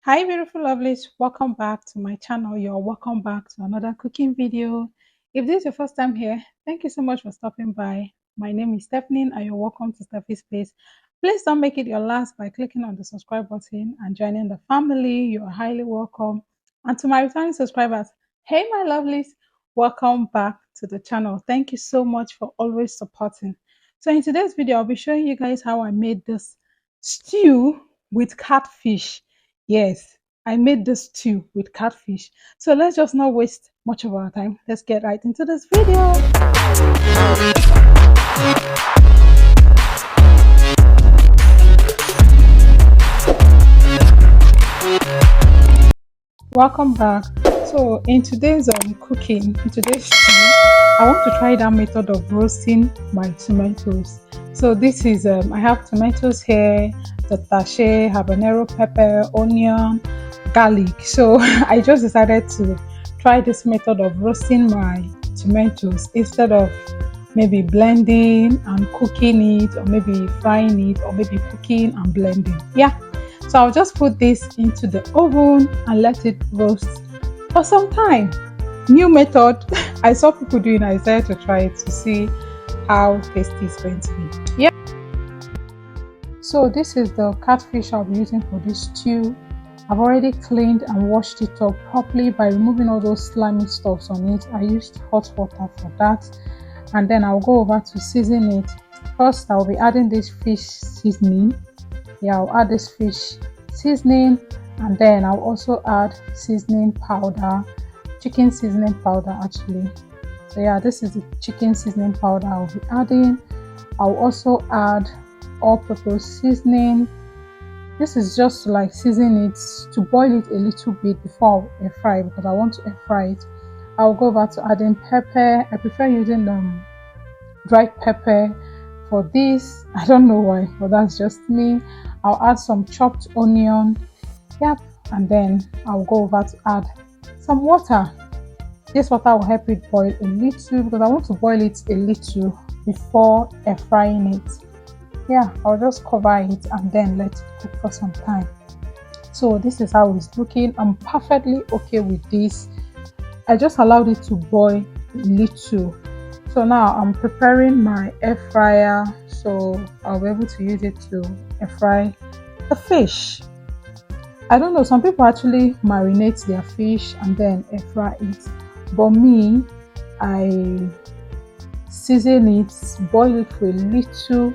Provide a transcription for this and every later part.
Hi beautiful lovelies, welcome back to my channel. You're welcome back to another cooking video. If this is your first time here, thank you so much for stopping by. My name is Stephanie and you're welcome to Stephy's Place. Please don't make it your last by clicking on the subscribe button and joining the family. You are highly welcome. And to my returning subscribers, hey my lovelies, welcome back to the channel. Thank you so much for always supporting. So in today's video, I'll be showing you guys how I made this stew with catfish. Yes, I made this stew with catfish. So let's just not waste much of our time. Let's get right into this video. Welcome back. So in today's stew, I want to try that method of roasting my tomatoes. So this is I have tomatoes here, the tache, habanero pepper, onion, garlic. So I just decided to try this method of roasting my tomatoes instead of maybe blending and cooking it, or maybe frying it, or maybe cooking and blending. Yeah. So I'll just put this into the oven and let it roast for some time. New method. I saw people doing it. I decided to try it to see how tasty it's going to be. Yeah. So this is the catfish I'll be using for this stew. I've already cleaned and washed it up properly by removing all those slimy stuffs on it. I used hot water for that. And then I'll go over to season it. First, I'll be adding this fish seasoning. Yeah, I'll add this fish seasoning, and then I'll also add seasoning powder, chicken seasoning powder actually. So yeah, this is the chicken seasoning powder I'll be adding. I'll also add all-purpose seasoning. This is just to like season it, to boil it a little bit before I air fry, because I want to air fry it. I'll go over to adding pepper. I prefer using dried pepper for this. I don't know why, but that's just me. I'll add some chopped onion. Yep. And then I'll go over to add some water. This water will help it boil a little, because I want to boil it a little before air frying it. Yeah, I'll just cover it and then let it cook for some time. So this is how it's looking. I'm perfectly okay with this. I just allowed it to boil a little. So now I'm preparing my air fryer, so I'll be able to use it to air fry the fish. I don't know, some people actually marinate their fish and then air fry it, but me, I season it, boil it for a little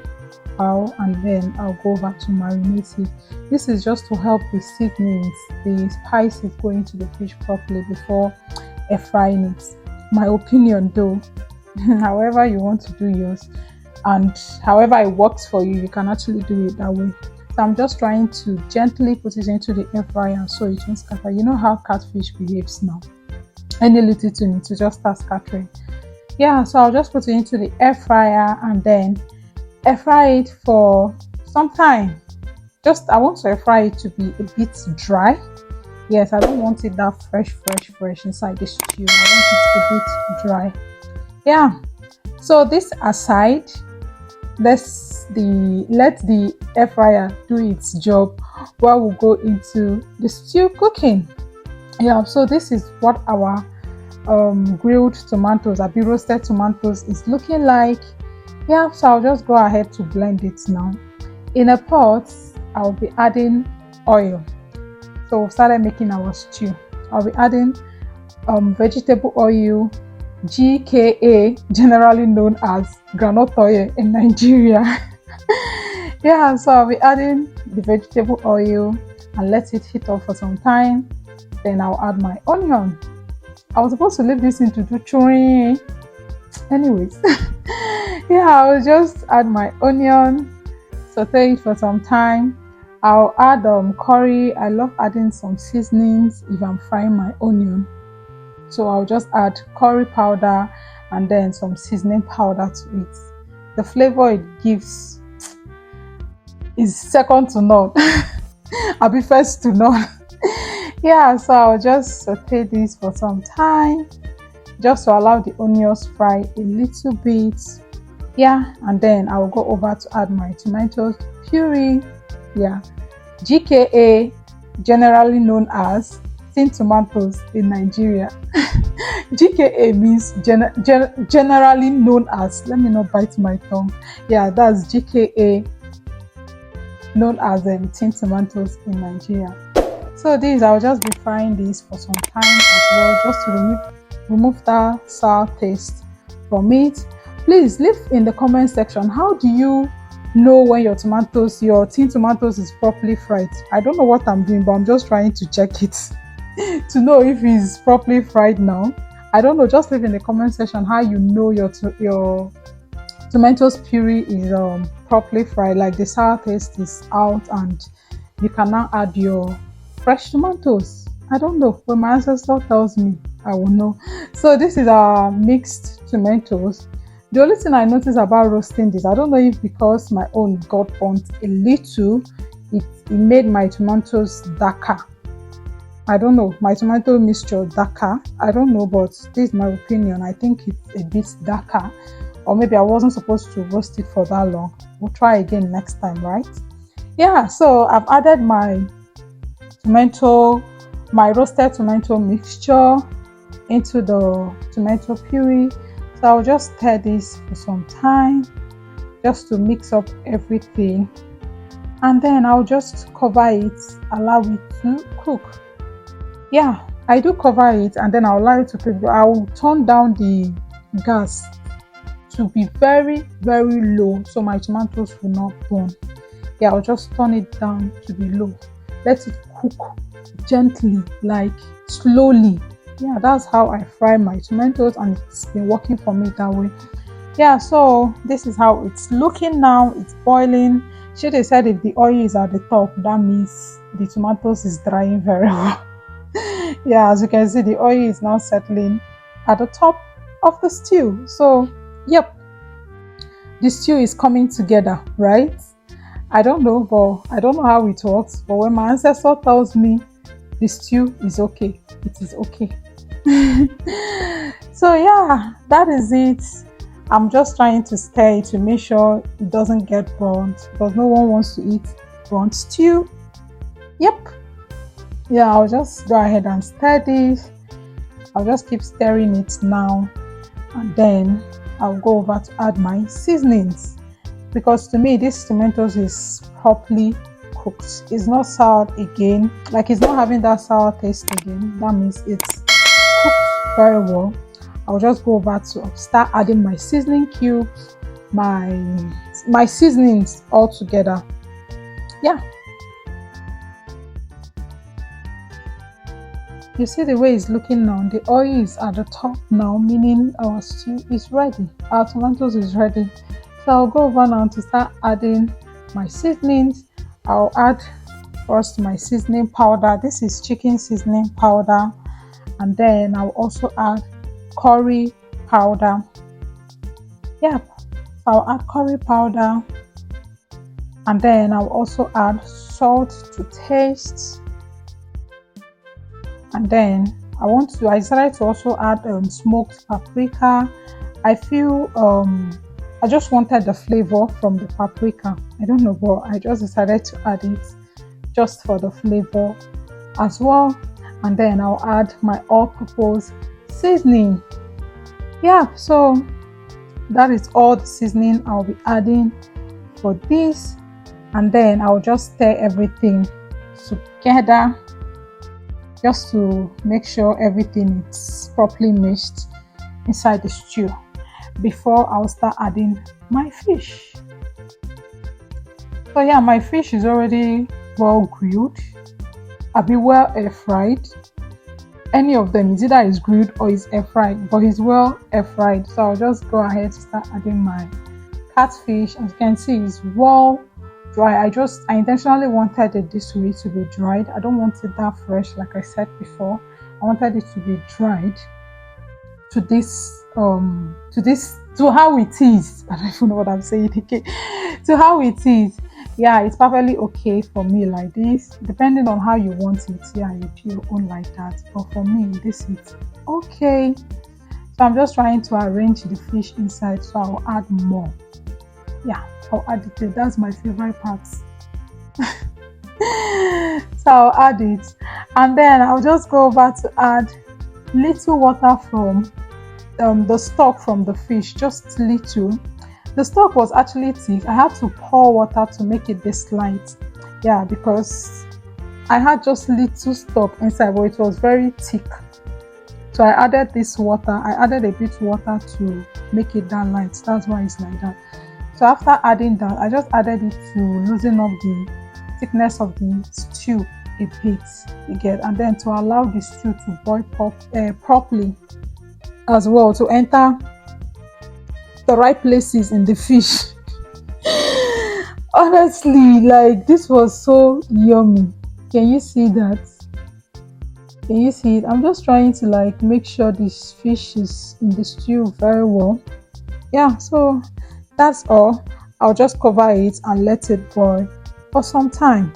while, and then I'll go over to marinate it. This is just to help the seasonings, the spices go into the fish properly before air frying it. My opinion though. However you want to do yours, and however it works for you, you can actually do it that way. So I'm just trying to gently put it into the air fryer so it won't scatter. You know how catfish behaves now. Any little thing it will just start scattering. Yeah, so I'll just put it into the air fryer and then air fry it for some time. I want to air fry it to be a bit dry. Yes, I don't want it that fresh inside the stew. I want it a bit dry. Yeah, so this aside, let the air fryer do its job while we go into the stew cooking. Yeah, so this is what our grilled tomatoes, our roasted tomatoes is looking like. Yeah, so I'll just go ahead to blend it now. In a pot, I'll be adding oil. So we started making our stew. I'll be adding vegetable oil, GKA, generally known as groundnut oil in Nigeria. Yeah, so I'll be adding the vegetable oil and let it heat up for some time. Then I'll add my onion. I was supposed to leave this in to do chewing. Anyways, yeah, I'll just add my onion, saute it for some time. I'll add curry. I love adding some seasonings if I'm frying my onion. So I'll just add curry powder and then some seasoning powder to it. The flavor it gives is second to none. I'll be first to none. Yeah, so I'll just saute this for some time, just to allow the onions fry a little bit. Yeah, and then I'll go over to add my tomato puree. Yeah, GKA generally known as tin tomatoes in Nigeria. GKA means generally known as, let me not bite my tongue. Yeah, that's GKA, known as tin tomatoes in Nigeria. So this, I'll just be frying this for some time as well, just to remove that sour taste from it. Please leave in the comment section, how do you know when your tin tomatoes is properly fried? I don't know what I'm doing, but I'm just trying to check it to know if it's properly fried now. I don't know, just leave in the comment section how you know your tomatoes puree is properly fried, like the sour taste is out and you can now add your fresh tomatoes. I don't know, when my ancestor tells me, I will know. So this is our mixed tomatoes. The only thing I noticed about roasting this, I don't know if because my own got burnt a little, it made my tomatoes darker. I don't know, my tomato mixture darker. I don't know, but this is my opinion. I think it's a bit darker, or maybe I wasn't supposed to roast it for that long. We'll try again next time, right? Yeah, so I've added my roasted tomato mixture into the tomato puree. So I'll just stir this for some time just to mix up everything, and then I'll just cover it, allow it to cook. Yeah, I do cover it and then I'll allow it to cook. I'll turn down the gas to be very, very low so my tomatoes will not burn. Yeah, I'll just turn it down to be low. Let it cook gently, like slowly. Yeah, that's how I fry my tomatoes, and it's been working for me that way. Yeah, so this is how it's looking now. It's boiling. Should they said if the oil is at the top, that means the tomatoes is drying very well. Yeah, as you can see, the oil is now settling at the top of the stew. So yep, the stew is coming together, right? I don't know, but I don't know how it works, but when my ancestor tells me the stew is okay, it is okay. So yeah, that is it. I'm just trying to stir it to make sure it doesn't get burnt, because no one wants to eat burnt stew. Yep. Yeah, I'll just go ahead and stir this. I'll just keep stirring it now, and then I'll go over to add my seasonings, because to me this tomatoes is properly cooked. It's not sour again, like it's not having that sour taste again. That means it's cooked very well. I'll just go over to start adding my seasoning cubes, my seasonings all together. Yeah, you see the way it's looking now. The oil is at the top now, meaning our stew is ready, our tomatoes is ready. So I'll go over now to start adding my seasonings. I'll add first my seasoning powder. This is chicken seasoning powder, and then I'll also add curry powder. Yeah, I'll add curry powder, and then I'll also add salt to taste. And then I decided to also add smoked paprika. I feel I just wanted the flavor from the paprika. I don't know, but I just decided to add it just for the flavor as well. And then I'll add my all-purpose seasoning. Yeah, so that is all the seasoning I'll be adding for this, and then I'll just stir everything together just to make sure everything is properly mixed inside the stew before I'll start adding my fish. So yeah, my fish is already well grilled. I'll be well air fried. Any of them is either is grilled or is air fried, but it's well air fried. So I'll just go ahead to start adding my catfish. As you can see, it's well dry. I intentionally wanted it this way to be dried. I don't want it that fresh, like I said before. I wanted it to be dried to how it is. I don't even know what I'm saying again. To how it is. Yeah, it's perfectly okay for me like this. Depending on how you want it, yeah, you do your own like that. But for me, this is okay. So I'm just trying to arrange the fish inside, so I'll add more. Yeah, I'll add it. That's my favorite part. So I'll add it, and then I'll just go over to add little water from the stock from the fish, just little. The stock was actually thick. I had to pour water to make it this light. Yeah, because I had just little stock inside, but it was very thick. So I added this water. I added a bit water to make it that light. That's why it's like that. So after adding that, I just added it to loosen up the thickness of the stew a bit, you get, and then to allow the stew to boil properly as well, to enter the right places in the fish. Honestly, like, this was so yummy. Can you see that? Can you see it? I'm just trying to like make sure this fish is in the stew very well. Yeah, so that's all. I'll just cover it and let it boil for some time,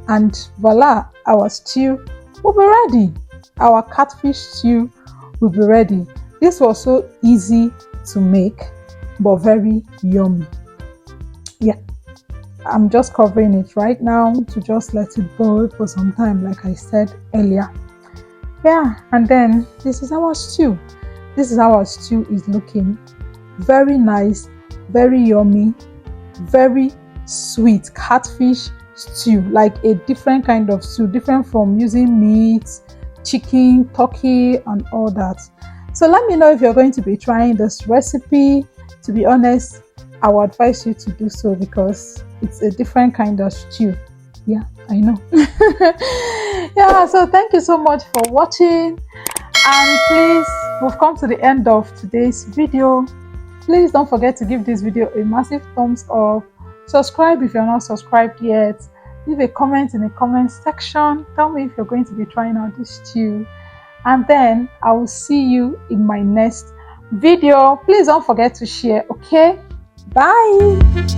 and voila, our stew will be ready. Our catfish stew will be ready. This was so easy to make but very yummy. Yeah, I'm just covering it right now to just let it boil for some time, like I said earlier. Yeah, and then this is our stew. This is how our stew is looking. Very nice, very yummy, very sweet catfish stew, like a different kind of stew, different from using meat, chicken, turkey, and all that. So let me know if you're going to be trying this recipe. To be honest, I would advise you to do so because it's a different kind of stew. Yeah, I know. Yeah, so thank you so much for watching, and please, we've come to the end of today's video. Please don't forget to give this video a massive thumbs up. Subscribe if you're not subscribed yet. Leave a comment in the comment section. Tell me if you're going to be trying out this stew, and then I will see you in my next video. Please don't forget to share. Okay, bye.